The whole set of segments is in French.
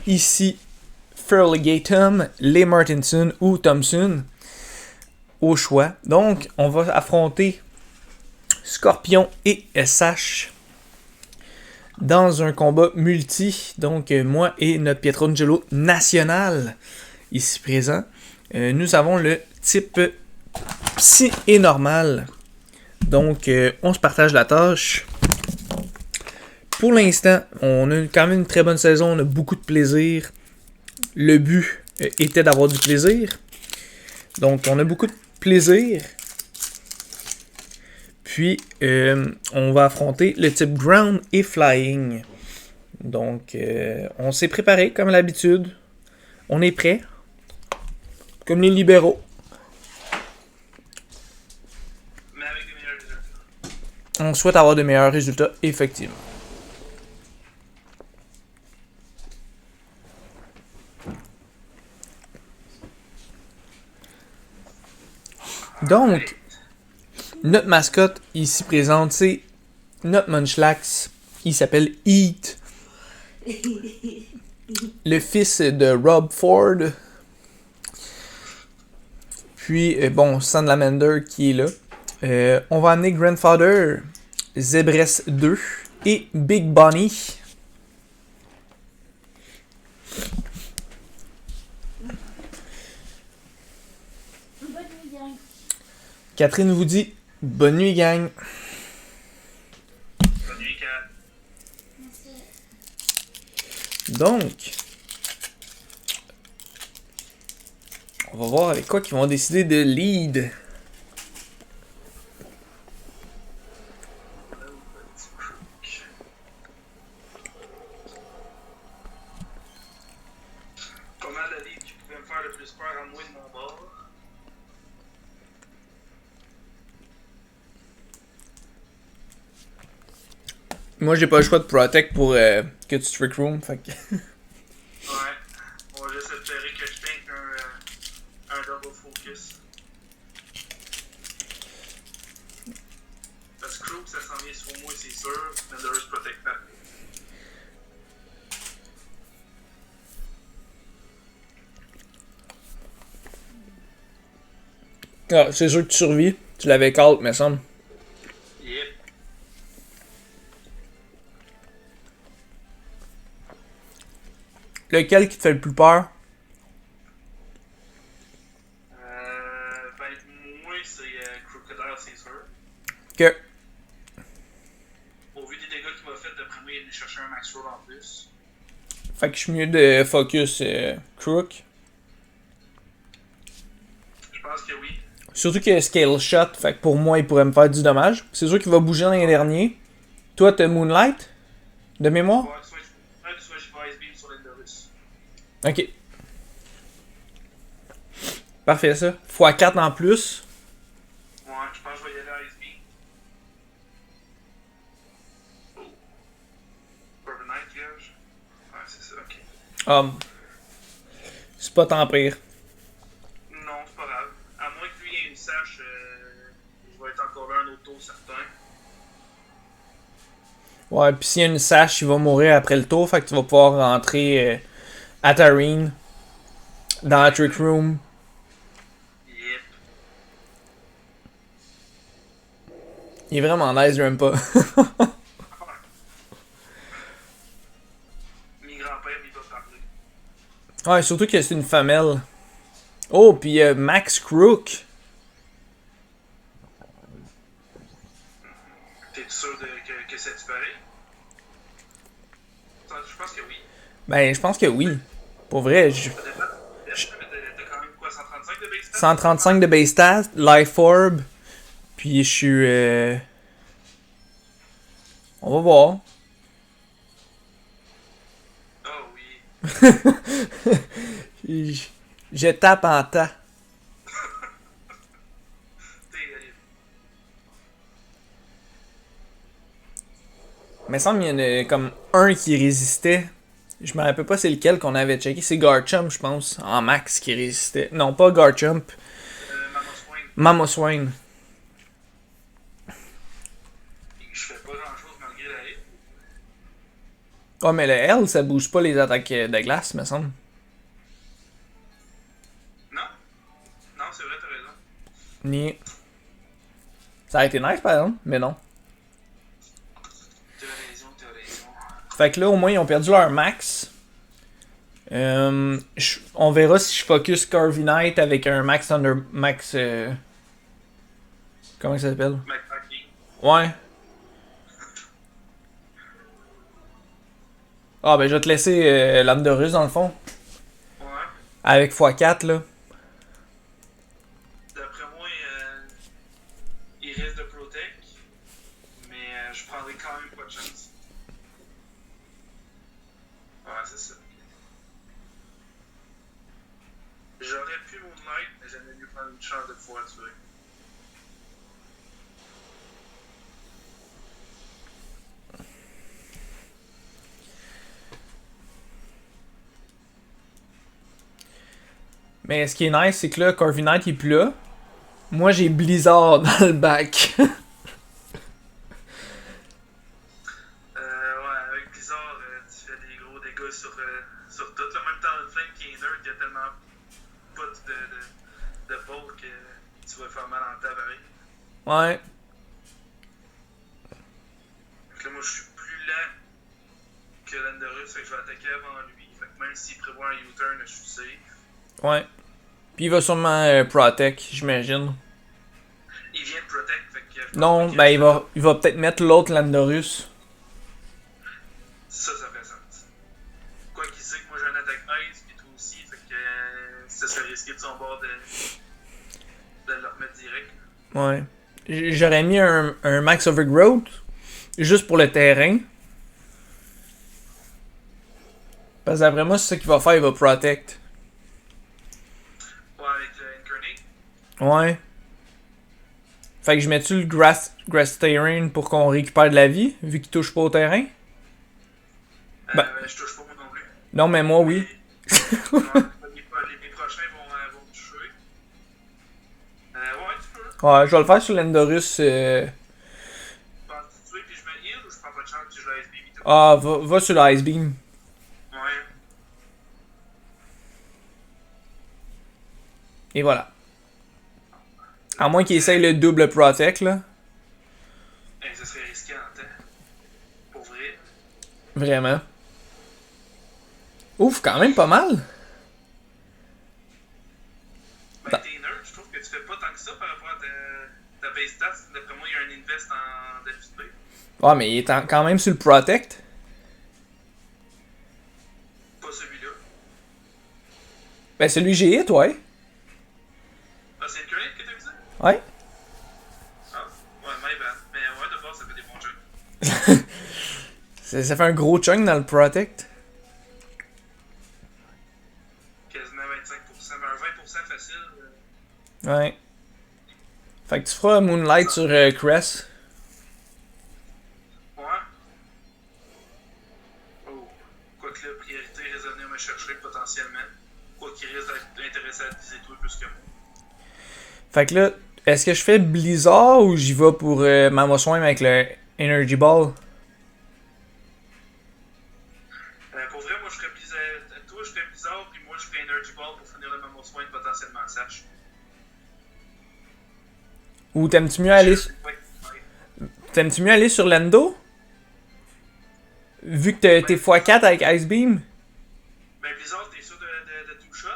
Ici, Feraligatrum, les Martinson ou Thompson au choix. Donc, on va affronter Scorpion et SH dans un combat multi. Donc, moi et notre Pietrangelo national ici présent. Nous avons le type psy et normal. Donc, on se partage la tâche. Pour l'instant, on a quand même une très bonne saison. On a beaucoup de plaisir. Le but était d'avoir du plaisir. Donc, on a beaucoup de plaisir. Puis, on va affronter le type ground et flying. Donc, on s'est préparé comme l'habitude. On est prêt. Comme les libéraux. Mais avec de meilleurs résultats. On souhaite avoir de meilleurs résultats, effectivement. Donc, notre mascotte ici présente, c'est notre Munchlax. Il s'appelle Eat. Le fils de Rob Ford. Puis, bon, Sandlamander qui est là. On va amener Grandfather, Zebress 2 et Big Bunny. Catherine vous dit bonne nuit, gang. Bonne nuit, Kat. Donc, on va voir avec quoi qu'ils vont décider de lead. Pas mal de livres qui pouvaient me faire le plus peur en moi de mon bord. Moi, j'ai pas le choix de protect pour que tu trick room. Fait que... Ouais. On va juste espérer que je tank un double focus. Parce que Crook, ça s'en vient sur moi, c'est sûr. Thunderous protect pas. Ah, c'est sûr que tu survis. Tu l'avais call, me semble. Yep. Lequel qui te fait le plus peur? Ben, moi, c'est Crocodile, c'est sûr. Que. Au vu des dégâts qu'il m'a fait, d'après moi, il est venu chercher un max roll en plus. Fait que je suis mieux de focus Crook. Je pense que oui. Surtout qu'il y a Scale Shot. Fait que pour moi, il pourrait me faire du dommage. C'est sûr qu'il va bouger dans les derniers. Toi, t'as Moonlight? De mémoire? Ouais, soit je vais Ice Beam sur Thunderous. Ok. Parfait, ça. x4 en plus. Ouais, je pense que je vais y aller à Ice Beam. Oh. Urban Knight, Gage. Ouais, c'est ça, ok. C'est pas tant pire. Non, c'est pas grave. À moins que lui ait une sache, je vais être encore là un autre tour certain. Ouais, pis s'il y a une sache, il va mourir après le tour. Fait que tu vas pouvoir rentrer à Tareen. Dans la trick room. Yep. Il est vraiment nice, j'aime pas. Mes grands-pères, ils doivent parler. Ouais, surtout que c'est une femelle. Oh, pis Max Crook. T'es sûr que c'est pareil? Je pense que oui. Ben, je pense que oui. Pour vrai, Ça dépend. T'as quand même quoi, 135 de base stat? 135 de base stat, Life Orb. Puis je suis. On va voir. Oh oui. Je tape en tas. Terrible. Mais il semble qu'il y en a comme un qui résistait. Je me rappelle pas c'est lequel qu'on avait checké. C'est Garchomp, je pense. En max qui résistait. Non, pas Garchomp. Mamoswine. Mamoswine. Je fais pas grand chose malgré la hit. Ouais, mais le L, ça bouge pas les attaques de glace, me semble. Non? Non, c'est vrai, t'as raison. Ni. Ça a été nice, par exemple, mais non. T'as raison, t'as raison. Fait que là, au moins, ils ont perdu leur max. On verra si je focus Carvey Knight avec un max Thunder. Max. Comment ça s'appelle? McPacking. Ouais. Ah, ben, je vais te laisser l'âme de russe dans le fond. Ouais. Avec x4, là. D'après moi, il risque de protect, mais je prendrai quand même pas de chance. Ouais, c'est ça. J'aurais pu Moonlight, mais j'aimais mieux prendre une chance de pouvoir tuer. Mais ce qui est nice, c'est que là, Carvey Knight il est plus là. Moi, j'ai Blizzard dans le bac. Ouais, avec Blizzard, tu fais des gros dégâts sur tout. Là, même dans le Flame qui est nerd, il y a tellement pas de ball que tu vas faire mal en ta pareil. Ouais. Donc là, moi, je suis plus lent que Landorus, fait que je vais attaquer avant lui. Fait que même s'il prévoit un U-turn, je suis safe. Ouais. Puis il va sûrement protect, j'imagine. Il vient de protect, fait que je pense Non, pas ben qu'il- il va peut-être mettre l'autre Landorus. Ça fait sens. Quoi qu'il sait que moi j'ai un attaque ice, puis toi aussi, fait que ça serait risqué de son bord de le remettre direct. Ouais. J'aurais mis un Max Overgrowth, juste pour le terrain. Parce que d'après moi, c'est ça qu'il va faire, il va protect. Ouais, avec le Incarnate. Ouais. Fait que je mets-tu le Grass Terrain pour qu'on récupère de la vie, vu qu'il touche pas au terrain? Ben, Je touche pas moi non plus. non, mais moi, oui. Ouais, les prochains vont toucher. Ouais, tu peux. Ouais, je vais le faire sur l'Endorus. Penses-tu tuer puis je me heal ou je prends pas de chance puis je le SB vite? Ah, va sur le Ice Beam. Ouais. Et voilà. À moins qu'il essaye le double protect, là. Ça serait risqué en temps. Pour vrai. Vraiment. Ouf, quand même pas mal. Ben, t'es nerd, je trouve que tu fais pas tant que ça par rapport à ta base stats. D'après moi, il y a un invest en WP. Ouais, mais il est quand même sur le protect. Pas celui-là. Ben, celui que j'ai hit, ouais. Ah, c'est Incarnate que t'as visé? Ouais. Ah, ouais, my bad. Mais ouais, de base, ça fait des bons jeux. Ça fait un gros chunk dans le protect. Quasiment 25%, mais un 20% facile. Ouais. Fait que tu feras Moonlight sur Crest. Ouais. Oh. Quoique là, priorité raisonnée à me chercher potentiellement. Quoi qu'il risque d'être intéressé à viser toi plus que moi. Fait que là, est-ce que je fais Blizzard ou j'y vais pour Mamoswine avec le Energy Ball? Pour vrai, moi je ferais Blizzard. Toi, je ferais Blizzard, puis moi je ferais Energy Ball pour finir le Mammoth Swine potentiellement Sash. Ou t'aimes-tu mieux aller sur l'Endo? Vu que t'es x4 avec Ice Beam? Ben Blizzard, t'es sûr de two shot?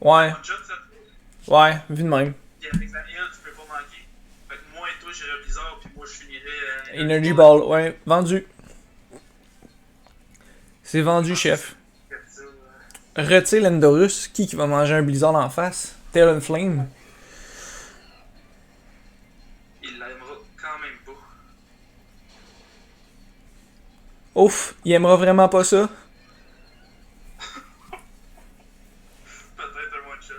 Ouais, One shot, ça te ouais, vu de même. Puis avec la heal, tu peux pas manquer. Fait que moi et toi, j'irais Blizzard, puis moi je finirais. Energy Ball, ouais, vendu. C'est vendu, chef. Retire l'Endorus. Qui va manger un Blizzard en face? Talonflame. Il l'aimera quand même pas. Ouf, il aimera vraiment pas ça. Peut-être un one shot.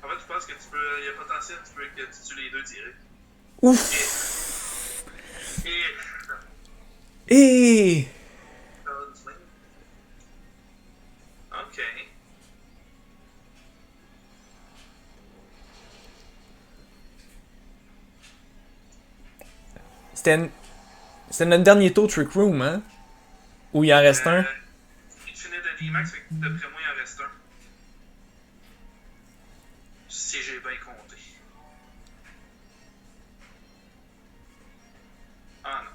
En fait, je pense que tu peux. Il y a potentiel que tu tues les deux direct. Ouf. Et. Et Ok. c'était notre dernier tour Trick Room, hein? Ou il en reste un? Il finit de D-Max, fait que d'après moi, il en reste un. Si j'ai bien compté. Ah non,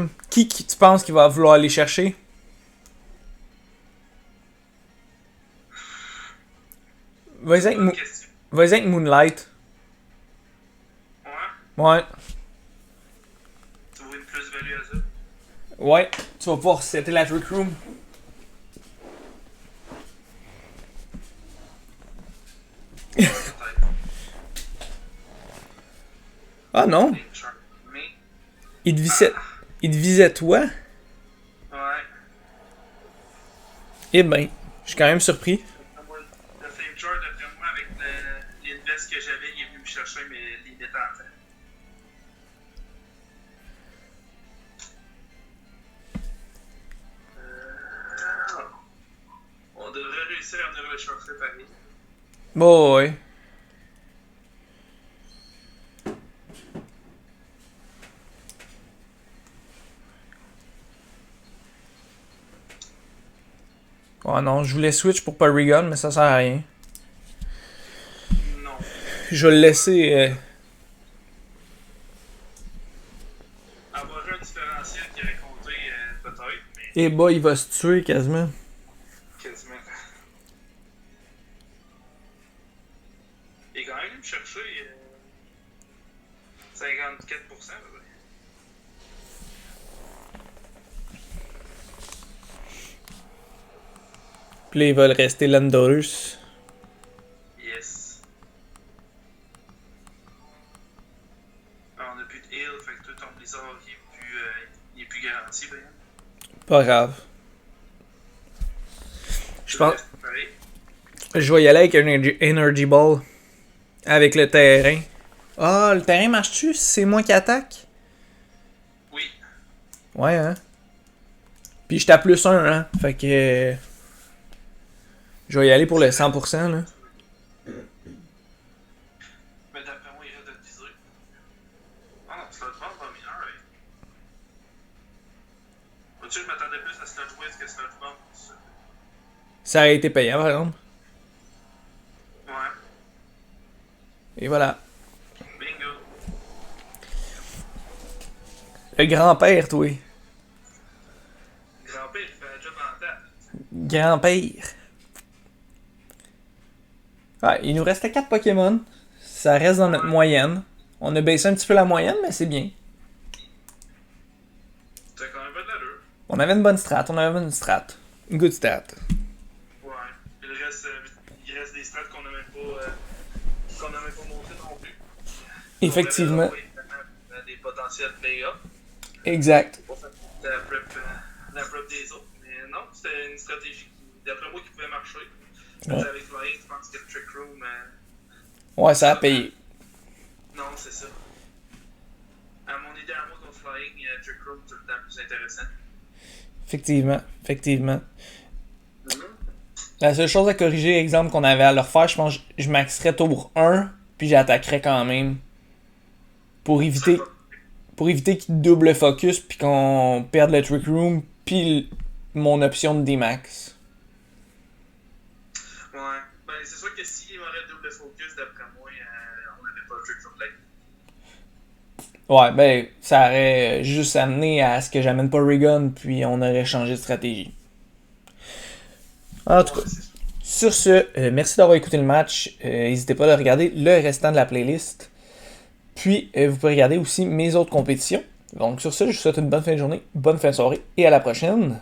ok. Qui tu penses qu'il va vouloir aller chercher? Vas-y avec, Bonne question. vas-y avec Moonlight. Ouais, Ouais. tu vois une plus-value à ça? Ouais. Tu vas pouvoir setter la trick room. Peut-être. Ah non. Mais, Il te visait toi? ouais. Eh ben, je suis quand même surpris. Le Flame Chart, d'après moi, avec les vestes que j'avais, il est venu me chercher mes limites en temps. On devrait réussir à venir le chercher pareil. Bon, ouais. Oh non, je voulais switch pour Porygon, mais ça sert à rien. Non. Je vais le laisser. Avoir un différentiel qui aurait compté, peut-être, mais Eh bah, il va se tuer quasiment. quasiment. Il est quand même venu me chercher 54%. Peut-être. Puis là, ils veulent rester Landorus. Yes. Alors, on a plus de heal, fait que tout ton blizzard il est plus garanti, ben. Pas grave. Je pense. Pareil. Je vais y aller avec un Energy Ball. Avec le terrain. Ah, le terrain marche-tu? C'est moi qui attaque? Oui. Ouais, hein? Puis je tape plus 1, hein? Fait que. Je vais y aller pour le 100%, là. Mais d'après moi, il reste de viser. Ah non, Sludge Bomb va mineur, ouais. Vois-tu, je m'attendais plus à Sludge Wiz que Sludge Bomb. Ça aurait été payant, par exemple. Ouais. Et voilà. Bingo. Le grand-père, toi. Grand-père, il fait un job en tête. Grand-père. Ouais, il nous restait 4 Pokémon. Ça reste dans notre moyenne. On a baissé un petit peu la moyenne, mais c'est bien. T'as quand même pas de l'allure. On avait une bonne strat, Une good strat. Ouais. Il reste des stats qu'on n'a même pas montré non plus. Effectivement. On a des potentiels play-up. Exact. Pour faire la prep des autres. Mais non, c'était une stratégie qui, d'après moi, qui pouvait marcher. Ouais. Avec Flying, je pense que le Trick Room. Ouais, ça a payé. Non, c'est ça. À mon idée, à moi, contre Flying, Trick Room, tout le temps plus intéressant. Effectivement. La seule chose à corriger, exemple, qu'on avait à leur faire, je pense que je maxerais tour 1, puis j'attaquerais quand même. Pour éviter qu'ils double focus, puis qu'on perde le Trick Room, puis mon option de D-Max. Ouais. Ben, c'est sûr que s'il m'aurait double focus, d'après moi, on n'avait pas le Trick Room là. Ouais, ben, ça aurait juste amené à ce que j'amène pas Porygon, puis on aurait changé de stratégie. En tout cas, sur ce, merci d'avoir écouté le match. N'hésitez pas à regarder le restant de la playlist. Puis, vous pouvez regarder aussi mes autres compétitions. Donc, sur ce, je vous souhaite une bonne fin de journée, bonne fin de soirée, et à la prochaine.